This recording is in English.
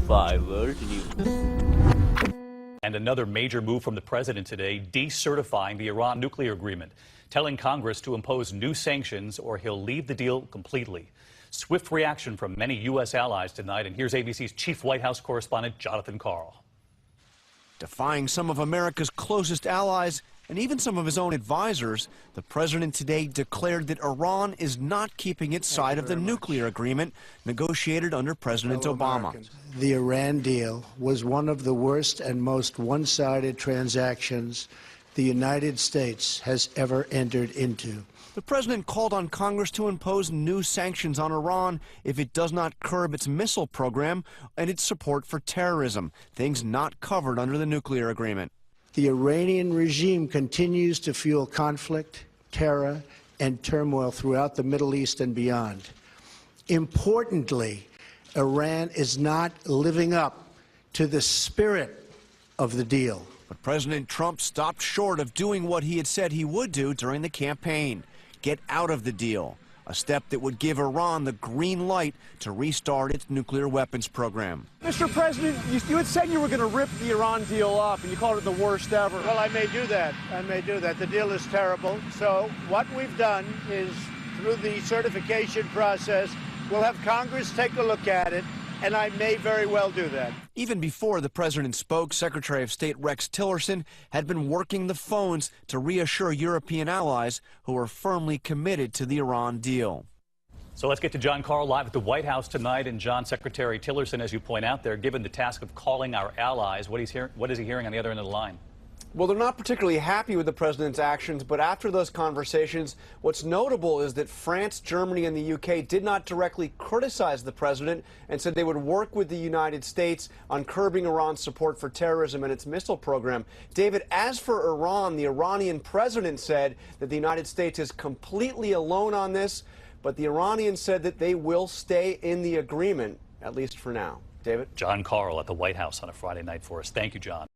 5 World News. And another major move from the president today, decertifying the Iran nuclear agreement, telling Congress to impose new sanctions or he'll leave the deal completely. Swift reaction from many U.S. allies tonight, and here's ABC's chief White House correspondent Jonathan Karl. Defying some of America's closest allies and even some of his own advisors, the president today declared that Iran is not keeping its side of the nuclear agreement negotiated under President Obama. The Iran deal was one of the worst and most one-sided transactions the United States has ever entered into. The president called on Congress to impose new sanctions on Iran if it does not curb its missile program and its support for terrorism, things not covered under the nuclear agreement. The Iranian regime continues to fuel conflict, terror, and turmoil throughout the Middle East and beyond. Importantly, Iran is not living up to the spirit of the deal. But President Trump stopped short of doing what he had said he would do during the campaign: get out of the deal, a step that would give Iran the green light to restart its nuclear weapons program. Mr. President, you had said you were going to rip the Iran deal up, and you called it the worst ever. Well, I may do that. I may do that. The deal is terrible. So what we've done is, through the certification process, we'll have Congress take a look at it, and I may very well do that. Even before the president spoke, Secretary of State Rex Tillerson had been working the phones to reassure European allies who are firmly committed to the Iran deal. So let's get to John Karl live at the White House tonight. And John, Secretary Tillerson, as you point out there, given the task of calling our allies, what is he hearing on the other end of the line? Well, they're not particularly happy with the president's actions, but after those conversations, what's notable is that France, Germany, and the UK did not directly criticize the president and said they would work with the United States on curbing Iran's support for terrorism and its missile program. David, as for Iran, the Iranian president said that the United States is completely alone on this, but the Iranians said that they will stay in the agreement, at least for now. David? John Karl at the White House on a Friday night for us. Thank you, John.